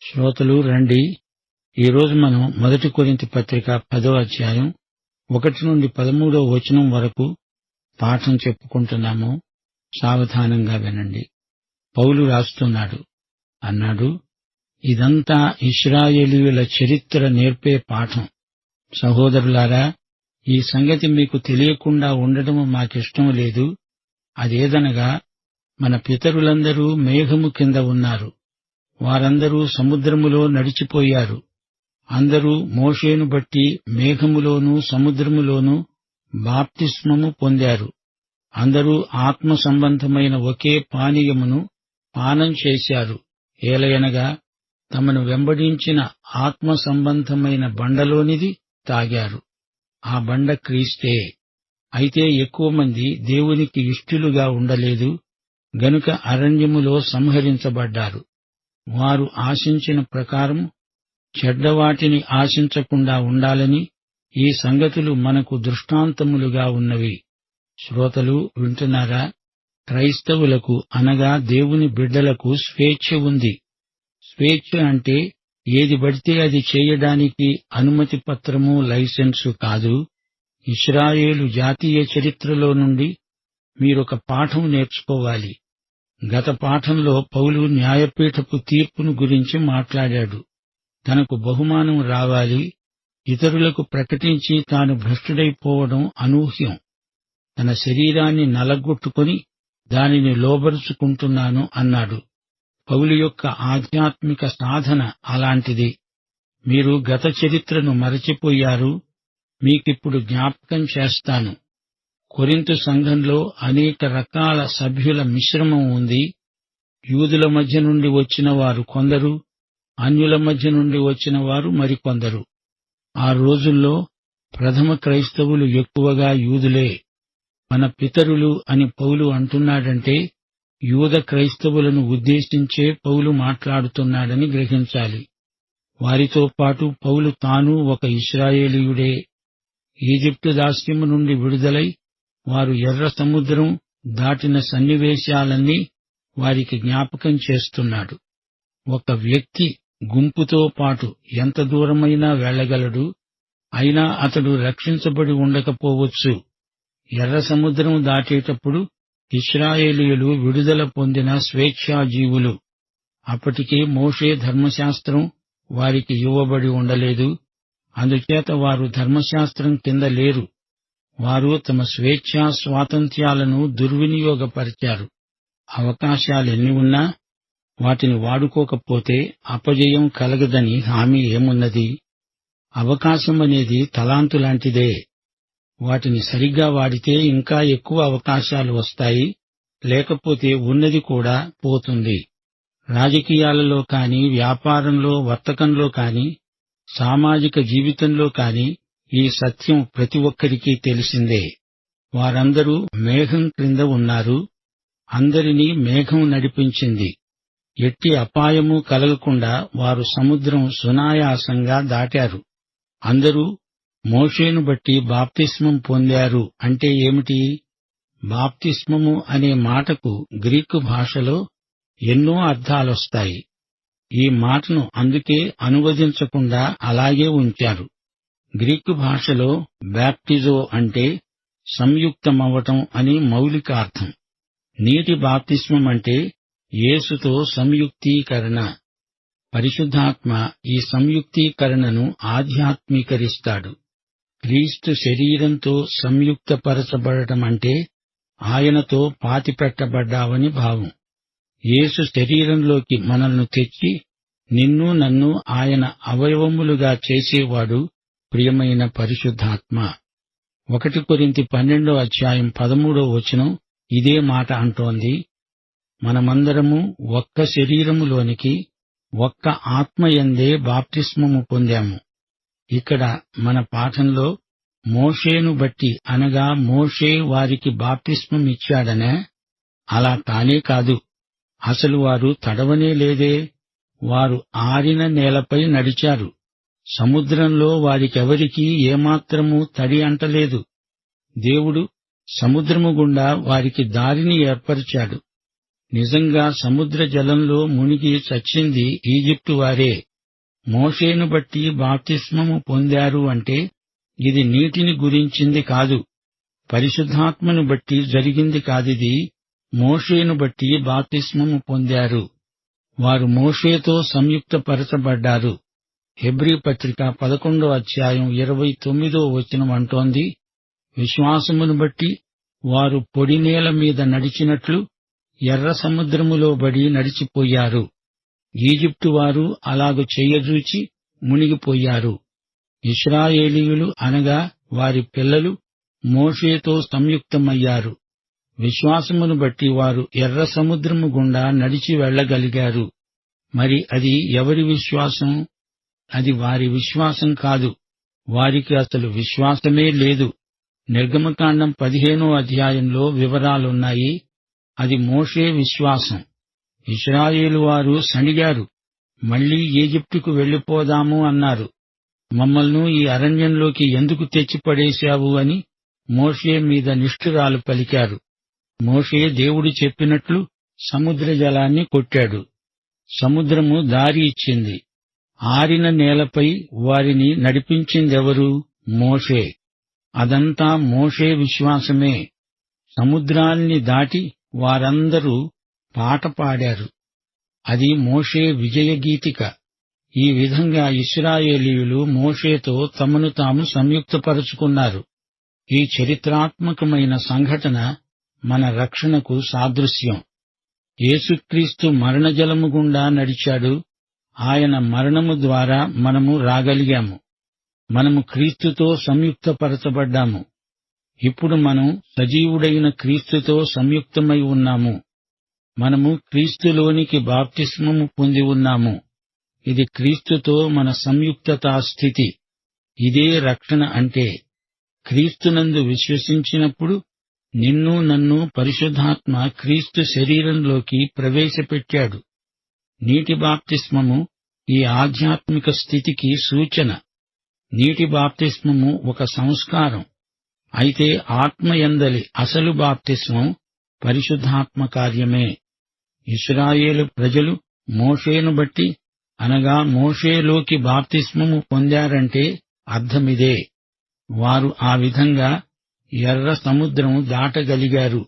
శ్రోతలు రండి, ఈరోజు మనం 1 కొరింథీ పత్రిక 10వ అధ్యాయం 1 నుండి 13వ వచనం వరకు పాఠం చెప్పుకుంటున్నాము. సావధానంగా వినండి. పౌలు రాస్తున్నాడు, అన్నాడు, ఇదంతా ఇశ్రాయేలీయుల చరిత్ర నేర్పే పాఠం. సహోదరులారా, ఈ సంగతి మీకు తెలియకుండా ఉండటము మాకిష్టం లేదు. అదేదనగా, మన పితరులందరూ మేఘము కింద ఉన్నారు. వారందరూ సముద్రములో నడిచిపోయారు. అందరూ మోషేను బట్టి మేఘములోనూ సముద్రములోనూ బాప్తిస్మము పొందారు. అందరూ ఆత్మ సంబంధమైన ఒకే పానీయమును పానం చేశారు. ఏలయనగా తమను వెంబడించిన ఆత్మ సంబంధమైన బండలోనిది తాగారు. ఆ బండ క్రీస్తే. అయితే ఎక్కువ మంది దేవునికి ఇష్టులుగా ఉండలేదు గనుక అరణ్యములో సంహరించబడ్డారు. వారు ఆశించిన ప్రకారం చెడ్డవాటిని ఆశించకుండా ఉండాలని ఈ సంగతులు మనకు దృష్టాంతములుగా ఉన్నవి. శ్రోతలు వింటున్నారా? క్రైస్తవులకు అనగా దేవుని బిడ్డలకు స్వేచ్ఛ ఉంది. స్వేచ్ఛ అంటే ఏది పడితే అది చేయడానికి అనుమతి పత్రము, లైసెన్సు కాదు. ఇశ్రాయేలు జాతీయ చరిత్రలో నుండి మీరొక పాఠం నేర్చుకోవాలి. గత పాఠంలో పౌలు న్యాయపీఠపు తీర్పును గురించి మాట్లాడాడు. తనకు బహుమానం రావాలి, ఇతరులకు ప్రకటించి తాను భ్రష్టుడైపోవడం అనూహ్యం. తన శరీరాన్ని నలగొట్టుకుని దానిని లోబరుచుకుంటున్నాను అన్నాడు. పౌలు యొక్క ఆధ్యాత్మిక సాధన అలాంటిది. మీరు గత చరిత్రను మరచిపోయారు. మీకిప్పుడు జ్ఞాపకం చేస్తాను. కొరింథు సంఘంలో అనేక రకాల సభ్యుల మిశ్రమం ఉంది. యూదుల మధ్య నుండి వచ్చిన వారు కొందరు, అన్యుల మధ్య నుండి వచ్చిన వారు మరికొందరు. ఆ రోజుల్లో ప్రథమ క్రైస్తవులు ఎక్కువగా యూదులే. మన పితరులు అని పౌలు అంటున్నాడంటే యూద క్రైస్తవులను ఉద్దేశించే పౌలు మాట్లాడుతున్నాడని గ్రహించాలి. వారితో పాటు పౌలు తాను ఒక ఇశ్రాయేలీయుడే. ఈజిప్టు దాస్యము నుండి విడుదలై వారు ఎర్ర సముద్రం దాటిన సన్నివేశాలన్నీ వారికి జ్ఞాపకం చేస్తున్నాడు. ఒక వ్యక్తి గుంపుతో పాటు ఎంత దూరమైనా వెళ్లగలడు. అయినా అతడు రక్షించబడి ఉండకపోవచ్చు. ఎర్ర సముద్రం దాటేటప్పుడు ఇశ్రాయేలీయులు విడుదల పొందిన స్వేచ్ఛాజీవులు. అప్పటికే మోషే ధర్మశాస్త్రం వారికి ఇవ్వబడి ఉండలేదు. అందుచేత వారు ధర్మశాస్త్రం కింద లేరు. వారు తమ స్వేచ్ఛా స్వాతంత్ర్యాలను దుర్వినియోగపరిచారు. అవకాశాలెన్ని ఉన్నా వాటిని వాడుకోకపోతే అపజయం కలగదని హామీ ఏమున్నది? అవకాశమనేది తలాంతులాంటిదే. వాటిని సరిగ్గా వాడితే ఇంకా ఎక్కువ అవకాశాలు వస్తాయి. లేకపోతే ఉన్నది కూడా పోతుంది. రాజకీయాలలో కాని, వ్యాపారంలో, వర్తకంలో కాని, సామాజిక జీవితంలో కాని ఈ సత్యం ప్రతి ఒక్కరికీ తెలిసిందే. వారందరూ మేఘం క్రింద ఉన్నారు. అందరినీ మేఘం నడిపించింది. ఎట్టి అపాయము కలగకుండా వారు సముద్రం సునాయాసంగా దాటారు. అందరూ మోషేను బట్టి బాప్తిస్మం పొందారు అంటే ఏమిటి? బాప్తిస్మము అనే మాటకు గ్రీకు భాషలో ఎన్నో అర్థాలొస్తాయి. ఈ మాటను అందుకే అనువదించకుండా అలాగే ఉంచారు. గ్రీకు భాషలో బ్యాప్టిజో అంటే సంయుక్తమవటం అని మౌలిక అర్థం. నీటి బాప్తిస్మం అంటే యేసుతో సంయుక్తీకరణ. పరిశుద్ధాత్మ ఈ సంయుక్తీకరణను ఆధ్యాత్మీకరిస్తాడు. క్రీస్తు శరీరంతో సంయుక్తపరచబడటమంటే ఆయనతో పాతిపెట్టబడ్డావని భావం. యేసు శరీరంలోకి మనల్ని తెచ్చి నిన్ను నన్ను ఆయన అవయవములుగా చేసేవాడు ప్రియమైన పరిశుద్ధాత్మ. 1 కొరింథీ 12వ అధ్యాయం 13వ వచనం ఇదే మాట అంటోంది. మనమందరము ఒక్క శరీరములోనికి ఒక్క ఆత్మయందే బాప్తిస్మము పొందాము. ఇక్కడ మన పాఠంలో మోషేను బట్టి అనగా మోషే వారికి బాప్తిస్మమిచ్చాడనే? అలా కానే కాదు. అసలు వారు తడవనే లేదే. వారు ఆరిన నేలపై నడిచారు. సముద్రంలో వారికెవరికీ ఏమాత్రమూ తడి అంటలేదు. దేవుడు సముద్రము గుండా వారికి దారిని ఏర్పరిచాడు. నిజంగా సముద్ర జలంలో మునిగి చచ్చింది ఈజిప్టు వారే. మోషేను బట్టి బాప్తిస్మము పొందారు అంటే ఇది నీటిని గురించింది కాదు, పరిశుద్ధాత్మను బట్టి జరిగింది కాదిది. మోషేను బట్టి బాప్తిస్మము పొందారు. వారు మోషేతో సంయుక్తపరచబడ్డారు. హెబ్రీ పత్రిక 11:29 అంటోంది, విశ్వాసమును బట్టి వారు పొడి నేల మీద నడిచినట్లు ఎర్ర సముద్రములో బడి నడిచిపోయారు. ఈజిప్టు వారు అలాగు చెయ్యజూచి మునిగిపోయారు. ఇశ్రాయేలీయులు అనగా వారి పిల్లలు మోషేతో సంయుక్తమయ్యారు. విశ్వాసమును బట్టి వారు ఎర్ర సముద్రము గుండా నడిచి వెళ్లగలిగారు. మరి అది ఎవరి విశ్వాసం? అది వారి విశ్వాసం కాదు. వారికి అసలు విశ్వాసమే లేదు. నిర్గమకాండం 15వ అధ్యాయంలో వివరాలున్నాయి. అది మోషే విశ్వాసం. ఇశ్రాయేలు వారు సణిగారు. మళ్లీ ఈజిప్టుకు వెళ్లిపోదాము అన్నారు. మమ్మల్ని ఈ అరణ్యంలోకి ఎందుకు తెచ్చిపడేశావు అని మోషే మీద నిష్ఠురాలు పలికారు. మోషే దేవుడు చెప్పినట్లు సముద్ర జలాన్ని కొట్టాడు. సముద్రము దారి ఇచ్చింది. ఆరిన నేలపై వారిని నడిపించిందెవరు? మోషే. అదంతా మోషే విశ్వాసమే. సముద్రాన్ని దాటి వారందరూ పాట పాడారు. అది మోషే విజయగీతిక. ఈ విధంగా ఇశ్రాయేలీయులు మోషేతో తమను తాము సంయుక్తపరుచుకున్నారు. ఈ చరిత్రాత్మకమైన సంఘటన మన రక్షణకు సాదృశ్యం. యేసుక్రీస్తు మరణజలము గుండా నడిచాడు. ఆయన మరణము ద్వారా మనము రాగలిగాము. మనము క్రీస్తుతో సంయుక్తపరచబడ్డాము. ఇప్పుడు మనం సజీవుడైన క్రీస్తుతో సంయుక్తమై ఉన్నాము. మనము క్రీస్తులోనికి బాప్తిస్మము పొంది ఉన్నాము. ఇది క్రీస్తుతో మన సంయుక్తతా స్థితి. ఇదే రక్షణ అంటే. క్రీస్తునందు విశ్వసించినప్పుడు నిన్ను నన్ను పరిశుద్ధాత్మ క్రీస్తు శరీరంలోకి ప్రవేశపెట్టాడు. నీటి బాప్తిస్మము ఈ ఆధ్యాత్మిక స్థితికి సూచన. నీటి బాప్తిస్మము ఒక సంస్కారం. అయితే ఆత్మయందలి అసలు బాప్తిస్మం పరిశుద్ధాత్మ కార్యమే. ఇశ్రాయేలు ప్రజలు మోషేను బట్టి అనగా మోషేలోకి బాప్తిస్మము పొందారంటే అర్థమిదే. వారు ఆ విధంగా ఎర్ర సముద్రం దాటగలిగారు.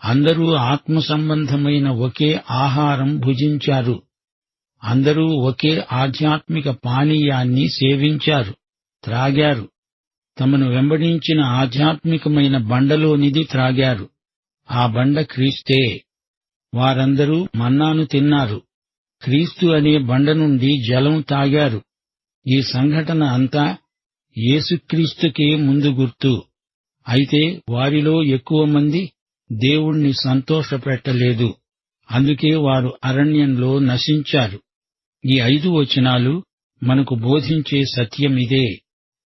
అందరూ ఆత్మ సంబంధమైన ఒకే ఆహారం భుజించారు. అందరూ ఒకే ఆధ్యాత్మిక పానీయాన్ని సేవించారు, త్రాగారు. తమను వెంబడించిన ఆధ్యాత్మికమైన బండలోనిది త్రాగారు. ఆ బండ క్రీస్తే. వారందరూ మన్నాను తిన్నారు. క్రీస్తు అనే బండ నుండి జలం తాగారు. ఈ సంఘటన అంతా యేసుక్రీస్తుకే ముందు గుర్తు. అయితే వారిలో ఎక్కువ మంది దేవుణ్ణి సంతోషపెట్టలేదు. అందుకే వారు అరణ్యంలో నశించారు. ఈ 5 వచనాలు మనకు బోధించే సత్యమిదే.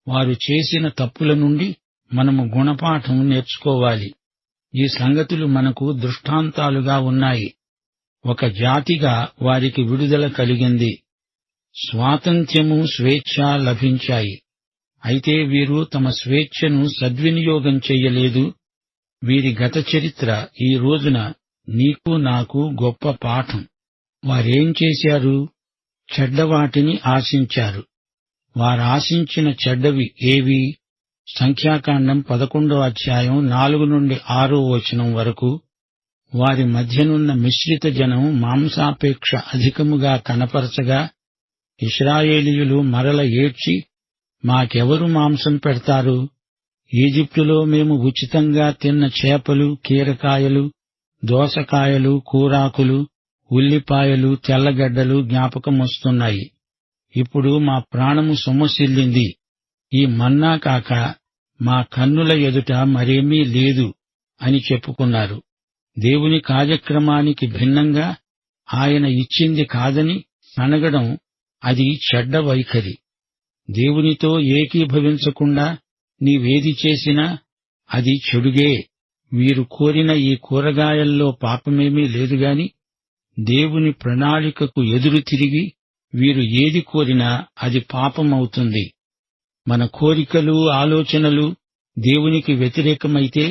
వారు చేసిన తప్పుల నుండి మనము గుణపాఠం నేర్చుకోవాలి. ఈ సంగతులు మనకు దృష్టాంతాలుగా ఉన్నాయి. ఒక జాతిగా వారికి విడుదల కలిగింది. స్వాతంత్ర్యము, స్వేచ్ఛ లభించాయి. అయితే వీరు తమ స్వేచ్ఛను సద్వినియోగం చెయ్యలేదు. వీరి గత చరిత్ర ఈ రోజున నీకు నాకు గొప్ప పాఠం. వారేం చేశారు? చెడ్డవాటిని ఆశించారు. వారాశించిన చెడ్డవి ఏవి? సంఖ్యాకాండం 11వ అధ్యాయం 4 నుండి 6వ వచనం వరకు. వారి మధ్యనున్న మిశ్రిత జనం మాంసాపేక్ష అధికముగా కనపరచగా ఇశ్రాయేలీయులు మరల ఏడ్చి, మాకెవరు మాంసం పెడతారు? ఈజిప్టులో మేము ఉచితంగా తిన్న చేపలు, కీరకాయలు, దోసకాయలు, కూరాకులు, ఉల్లిపాయలు, తెల్లగడ్డలు జ్ఞాపకమొస్తున్నాయి. ఇప్పుడు మా ప్రాణము సొమ్మసిల్లింది. ఈ మన్నా కాక మా కన్నుల ఎదుట మరేమీ లేదు అని చెప్పుకున్నారు. దేవుని కార్యక్రమానికి భిన్నంగా ఆయన ఇచ్చింది కాదని సనగడం అది చెడ్డ వైఖరి. దేవునితో ఏకీభవించకుండా నీవేది చేసినా అది చెడుగే. వీరు కోరిన ఈ కూరగాయల్లో పాపమేమీ లేదుగాని దేవుని ప్రణాళికకు ఎదురు తిరిగి వీరు ఏది కోరినా అది పాపమవుతుంది. మన కోరికలు, ఆలోచనలు దేవునికి వ్యతిరేకమైతే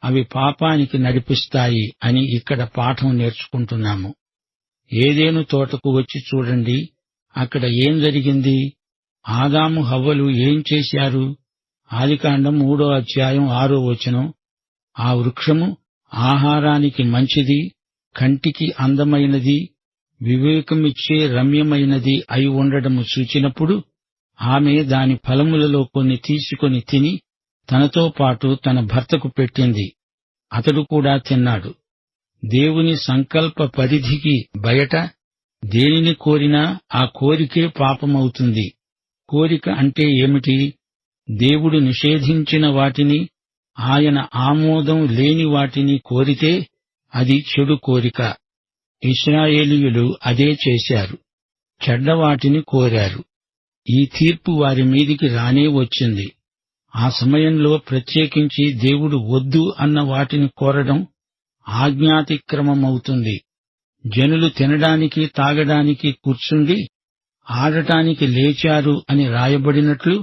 అవి పాపానికి నడిపిస్తాయి అని ఇక్కడ పాఠం నేర్చుకుంటున్నాము. ఏదెను తోటకు వచ్చి చూడండి, అక్కడ ఏం జరిగింది? ఆదాము హవ్వలు ఏం చేశారు? ఆదికాండం 3:6 ఆ వృక్షము ఆహారానికి మంచిది, కంటికి అందమైనది, వివేకమిచ్చే రమ్యమైనది అయి ఉండడము చూచినప్పుడు ఆమె దాని ఫలములలో కొన్ని తీసుకొని తిని తనతో పాటు తన భర్తకు పెట్టింది. అతడు కూడా తిన్నాడు. దేవుని సంకల్ప పరిధికి బయట దేనిని కోరినా ఆ కోరికే పాపమవుతుంది. కోరిక అంటే ఏమిటి? దేవుడు నిషేధించిన వాటిని, ఆయన ఆమోదం లేని వాటిని కోరితే అది చెడు కోరిక. ఇశ్రాయేలీయులు అదే చేశారు. చెడ్డవాటిని కోరారు. ఈ తీర్పు వారి మీదికి రానే వచ్చింది. ఆ సమయంలో ప్రత్యేకించి దేవుడు వద్దు అన్న వాటిని కోరడం ఆజ్ఞాతిక్రమమవుతుంది. జనులు తినడానికి తాగడానికి కూర్చుండి ఆడటానికి లేచారు అని రాయబడినట్లు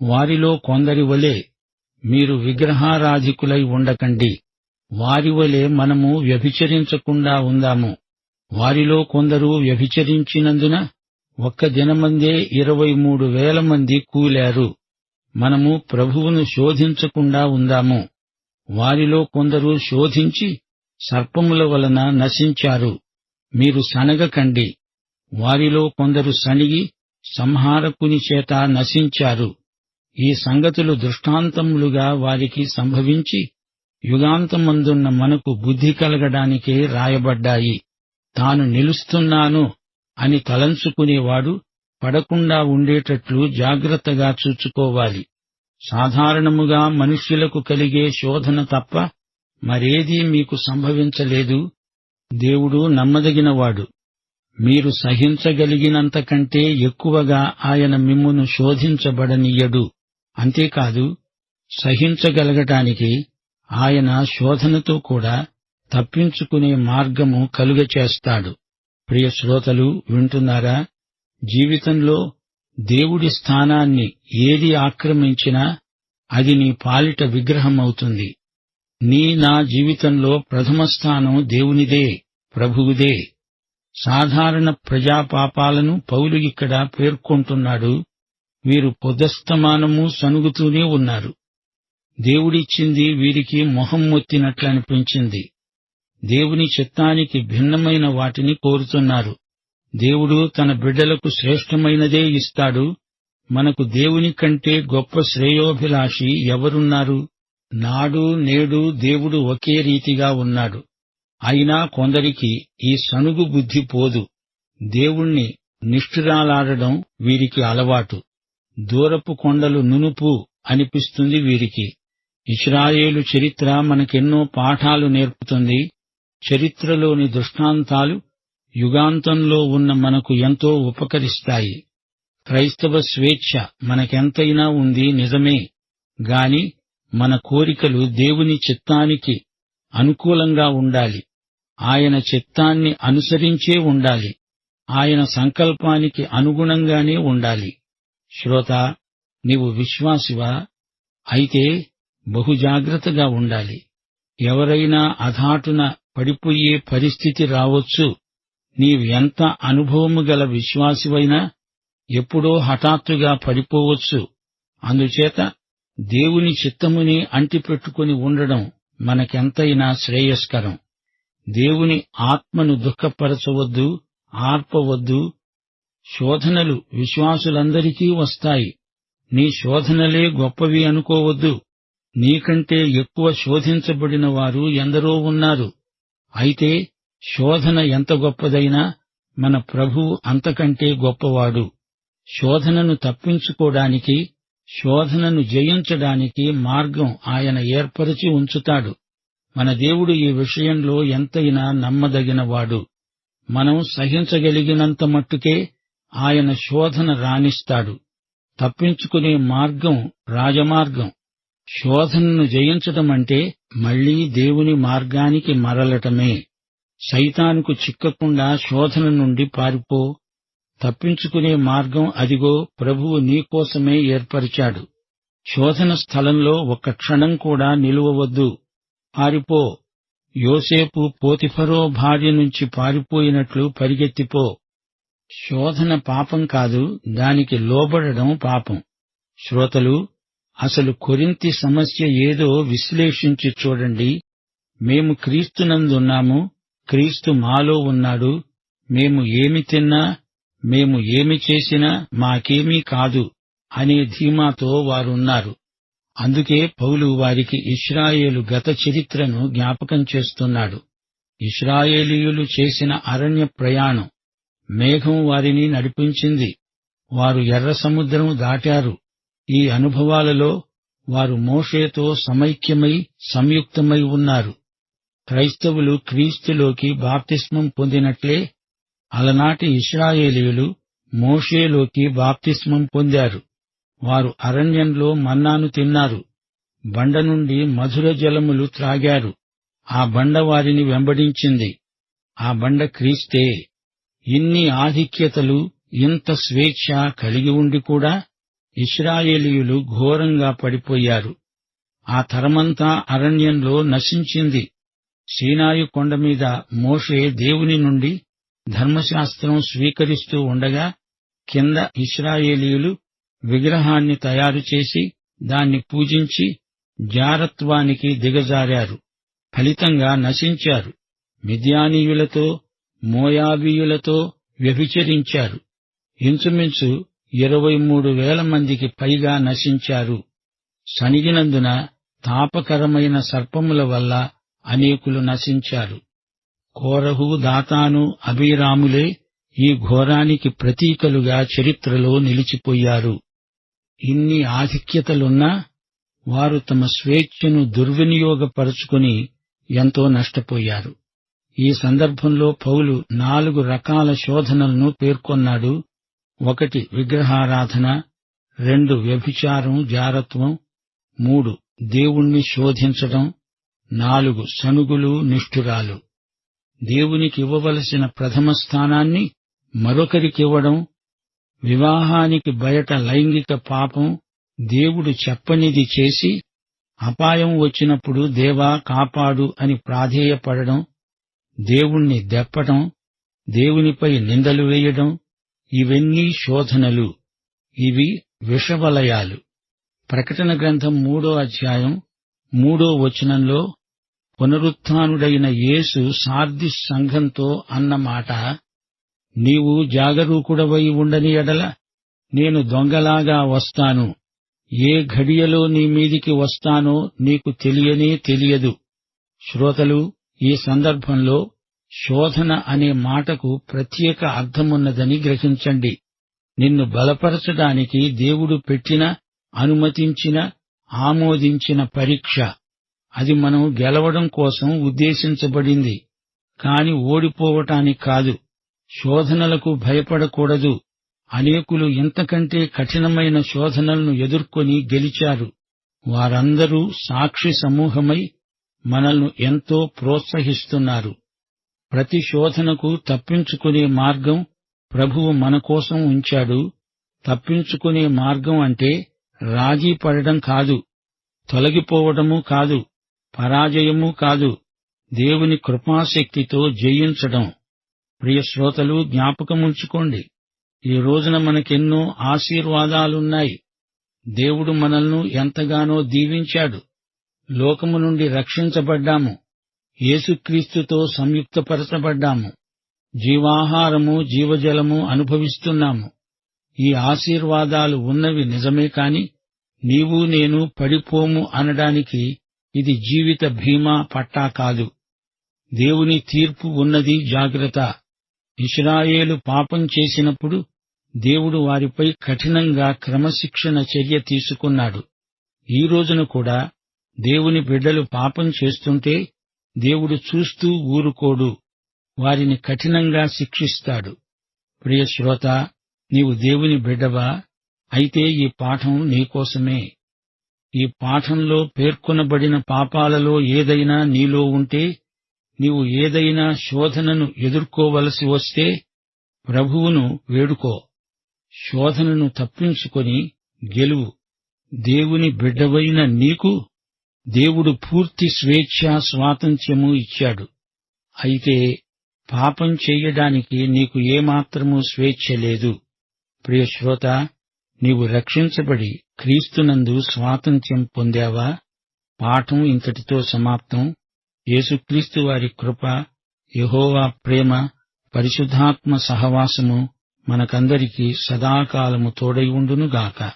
వారిలో కొందరి వలె మీరు విగ్రహారాధికులై ఉండకండి. వారి వలె మనము వ్యభిచరించకుండా ఉందాము. వారిలో కొందరు వ్యభిచరించినందున ఒక్క దినమందే 23,000 మంది కూలారు. మనము ప్రభువును శోధించకుండా ఉందాము. వారిలో కొందరు శోధించి సర్పముల వలన నశించారు. మీరు సనగకండి. వారిలో కొందరు సనిగి సంహారకుని చేత నశించారు. ఈ సంగతులు దృష్టాంతములుగా వారికి సంభవించి యుగాంతమందున్న మనకు బుద్ధి కలగడానికే రాయబడ్డాయి. తాను నిలుస్తున్నాను అని తలంచుకునేవాడు పడకుండా ఉండేటట్లు జాగ్రత్తగా చూచుకోవాలి. సాధారణముగా మనుష్యులకు కలిగే శోధన తప్ప మరేదీ మీకు సంభవించలేదు. దేవుడు నమ్మదగినవాడు. మీరు సహించగలిగినంతకంటే ఎక్కువగా ఆయన మిమ్మును శోధించబడనీయడు. అంతేకాదు, సహించగలగటానికి ఆయన శోధనతో కూడా తప్పించుకునే మార్గము కలుగచేస్తాడు. ప్రియ శ్రోతలు, వింటున్నారా? జీవితంలో దేవుడి స్థానాన్ని ఏది ఆక్రమించినా అది నీ పాలిట విగ్రహమవుతుంది. నా జీవితంలో ప్రథమ స్థానం దేవునిదే, ప్రభువుదే. సాధారణ ప్రజాపాపాలను పౌలు ఇక్కడ పేర్కొంటున్నాడు. వీరు పొద్దస్తమానము సనుగుతూనే ఉన్నారు. దేవుడిచ్చింది వీరికి మొహం మొత్తినట్లనిపించింది. దేవుని చిత్తానికి భిన్నమైన వాటిని కోరుతున్నారు. దేవుడు తన బిడ్డలకు శ్రేష్టమైనదే ఇస్తాడు. మనకు దేవుని కంటే గొప్ప శ్రేయోభిలాషి ఎవరున్నారు? నాడు నేడు దేవుడు ఒకే రీతిగా ఉన్నాడు. అయినా కొందరికి ఈ సనుగు బుద్ధి పోదు. దేవుణ్ణి నిష్ఠురాలాడడం వీరికి అలవాటు. దూరపు కొండలు నునుపు అనిపిస్తుంది వీరికి. ఇశ్రాయేలు చరిత్ర మనకెన్నో పాఠాలు నేర్పుతుంది. చరిత్రలోని దృష్టాంతాలు యుగాంతంలో ఉన్న మనకు ఎంతో ఉపకరిస్తాయి. క్రైస్తవ స్వేచ్ఛ మనకెంతైనా ఉంది, నిజమే. గాని మన కోరికలు దేవుని చిత్తానికి అనుకూలంగా ఉండాలి. ఆయన చిత్తాన్ని అనుసరించే ఉండాలి. ఆయన సంకల్పానికి అనుగుణంగానే ఉండాలి. శ్రోత, నీవు విశ్వాసివా? అయితే బహుజాగ్రత్తగా ఉండాలి. ఎవరైనా అధాటున పడిపోయే పరిస్థితి రావచ్చు. నీవెంత అనుభవము గల విశ్వాసివైనా ఎప్పుడో హఠాత్తుగా పడిపోవచ్చు. అందుచేత దేవుని చిత్తముని అంటిపెట్టుకుని ఉండడం మనకెంతైనా శ్రేయస్కరం. దేవుని ఆత్మను దుఃఖపరచవద్దు, ఆర్పవద్దు. శోధనలు విశ్వాసులందరికీ వస్తాయి. నీ శోధనలే గొప్పవి అనుకోవద్దు. నీకంటే ఎక్కువ శోధించబడిన వారు ఎందరో ఉన్నారు. అయితే శోధన ఎంత గొప్పదైనా మన ప్రభువు అంతకంటే గొప్పవాడు. శోధనను తప్పించుకోవడానికి, శోధనను జయించడానికి మార్గం ఆయన ఏర్పరచి ఉంచుతాడు. మన దేవుడు ఈ విషయంలో ఎంతైనా నమ్మదగినవాడు. మనం సహించగలిగినంత మట్టుకే ఆయన శోధన రానిస్తాడు. తప్పించుకునే మార్గం రాజమార్గం. శోధనను జయించటమంటే మళ్లీ దేవుని మార్గానికి మరలటమే. సైతానుకు చిక్కకుండా శోధన నుండి పారిపో. తప్పించుకునే మార్గం అదిగో ప్రభువు నీకోసమే ఏర్పరిచాడు. శోధన స్థలంలో ఒక్క క్షణం కూడా నిలువవద్దు. పారిపో. యోసేపు పోతిఫరో భార్య నుంచి పారిపోయినట్లు పరిగెత్తిపో. శోధన పాపం కాదు, దానికి లోబడడం పాపం. శ్రోతలు, అసలు కొరింథీ సమస్య ఏదో విశ్లేషించి చూడండి. మేము క్రీస్తునందున్నాము, క్రీస్తు మాలో ఉన్నాడు. మేము ఏమి తిన్నా, మేము ఏమి చేసినా మాకేమీ కాదు అనే ధీమాతో వారున్నారు. అందుకే పౌలు వారికి ఇశ్రాయేలు గత చరిత్రను జ్ఞాపకం చేస్తున్నాడు. ఇశ్రాయేలీయులు చేసిన అరణ్య ప్రయాణం, మేఘం వారిని నడిపించింది. వారు ఎర్ర సముద్రం దాటారు. ఈ అనుభవాలలో వారు మోషేతో సమైక్యమై సంయుక్తమై ఉన్నారు. క్రైస్తవులు క్రీస్తులోకి బాప్తిస్మం పొందినట్లే అలనాటి ఇశ్రాయేలీయులు మోషేలోకి బాప్తిస్మం పొందారు. వారు అరణ్యంలో మన్నాను తిన్నారు. బండ నుండి మధుర జలములు త్రాగారు. ఆ బండ వారిని వెంబడించింది. ఆ బండ క్రీస్తే. ఇన్ని ఆధిక్యతలు, ఇంత స్వేచ్ఛ కలిగి ఉండి కూడా ఇశ్రాయేలీయులు ఘోరంగా పడిపోయారు. ఆ తరమంతా అరణ్యంలో నశించింది. సీనాయి కొండమీద మోషే దేవుని నుండి ధర్మశాస్త్రం స్వీకరిస్తూ ఉండగా కింద ఇశ్రాయేలీయులు విగ్రహాన్ని తయారుచేసి దాన్ని పూజించి జారత్వానికి దిగజారారు. ఫలితంగా నశించారు. మిద్యానీయులతో, మోయాబీయులతో వ్యభిచరించారు. ఇంచుమించు 23,000 మందికి పైగా నశించారు. సణిగినందున తాపకరమైన సర్పముల వల్ల అనేకులు నశించారు. కోరహు, దాతాను, అబీరాములే ఈ ఘోరానికి ప్రతీకలుగా చరిత్రలో నిలిచిపోయారు. ఇన్ని ఆధిక్యతలున్నా వారు తమ స్వేచ్ఛను దుర్వినియోగపరుచుకుని ఎంతో నష్టపోయారు. ఈ సందర్భంలో పౌలు 4 రకాల శోధనలను పేర్కొన్నాడు. 1 విగ్రహారాధన, 2 వ్యభిచారం, జారత్వం, 3 దేవుణ్ణి శోధించడం, 4 సనుగులు, నిష్ఠురాలు. దేవునికి ఇవ్వవలసిన ప్రథమ స్థానాన్ని మరొకరికివ్వడం, వివాహానికి బయట లైంగిక పాపం, దేవుడు చెప్పనిది చేసి అపాయం వచ్చినప్పుడు దేవా కాపాడు అని ప్రాధేయపడడం, దేవుణ్ణి దెప్పటం, దేవునిపై నిందలు వేయడం, ఇవన్నీ శోధనలు. ఇవి విషవలయాలు. ప్రకటన గ్రంథం 3వ అధ్యాయం 3వ వచనంలో పునరుత్థానుడైన యేసు సార్దిస్ సంఘంతో అన్నమాట, నీవు జాగరూకుడవై ఉండని ఎడల నేను దొంగలాగా వస్తాను. ఏ ఘడియలో నీ మీదికి వస్తానో నీకు తెలియనే తెలియదు. శ్రోతలు, ఈ సందర్భంలో శోధన అనే మాటకు ప్రత్యేక అర్థమున్నదని గ్రహించండి. నిన్ను బలపరచడానికి దేవుడు పెట్టిన, అనుమతించిన, ఆమోదించిన పరీక్ష. అది మనం గెలవడం కోసం ఉద్దేశించబడింది, కాని ఓడిపోవటానికి కాదు. శోధనలకు భయపడకూడదు. అనేకులు ఇంతకంటే కఠినమైన శోధనలను ఎదుర్కొని గెలిచారు. వారందరూ సాక్షి సమూహమై మనల్ని ఎంతో ప్రోత్సహిస్తున్నారు. ప్రతి శోధనకు తప్పించుకునే మార్గం ప్రభువు మన కోసం ఉంచాడు. తప్పించుకునే మార్గం అంటే రాజీ పడడం కాదు, తొలగిపోవడమూ కాదు, పరాజయమూ కాదు, దేవుని కృపాశక్తితో జయించడం. ప్రియ శ్రోతలు, జ్ఞాపకముంచుకోండి, ఈ రోజున మనకెన్నో ఆశీర్వాదాలున్నాయి. దేవుడు మనల్ని ఎంతగానో దీవించాడు. లోకము నుండి రక్షించబడ్డాము. యేసుక్రీస్తుతో సంయుక్తపరచబడ్డాము. జీవాహారము, జీవజలము అనుభవిస్తున్నాము. ఈ ఆశీర్వాదాలు ఉన్నవి నిజమే కాని నీవు నేను పడిపోము అనడానికి ఇది జీవిత బీమా పట్టా కాదు. దేవుని తీర్పు ఉన్నది, జాగ్రత్త. ఇశ్రాయేలు పాపం చేసినప్పుడు దేవుడు వారిపై కఠినంగా క్రమశిక్షణ చర్య తీసుకున్నాడు. ఈ రోజున కూడా దేవుని బిడ్డలు పాపం చేస్తుంటే దేవుడు చూస్తూ ఊరుకోడు, వారిని కఠినంగా శిక్షిస్తాడు. ప్రియ శ్రోత, నీవు దేవుని బిడ్డవా? అయితే ఈ పాఠం నీకోసమే. ఈ పాఠంలో పేర్కొనబడిన పాపాలలో ఏదైనా నీలో ఉంటే, నీవు ఏదైనా శోధనను ఎదుర్కోవలసి వస్తే ప్రభువును వేడుకో. శోధనను తప్పించుకొని గెలువు. దేవుని బిడ్డవైన నీకు దేవుడు పూర్తి స్వేచ్ఛ స్వాతంత్ర్యము ఇచ్చాడు. అయితే పాపం చెయ్యడానికి నీకు ఏమాత్రమూ స్వేచ్ఛ లేదు. ప్రియశ్రోత, నీవు రక్షించబడి క్రీస్తునందు స్వాతంత్ర్యం పొందావా? పాఠం ఇంతటితో సమాప్తం. యేసుక్రీస్తు వారి కృప, యెహోవా ప్రేమ, పరిశుద్ధాత్మ సహవాసము మనకందరికీ సదాకాలము తోడై ఉండునుగాక.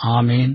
ఆమేన్.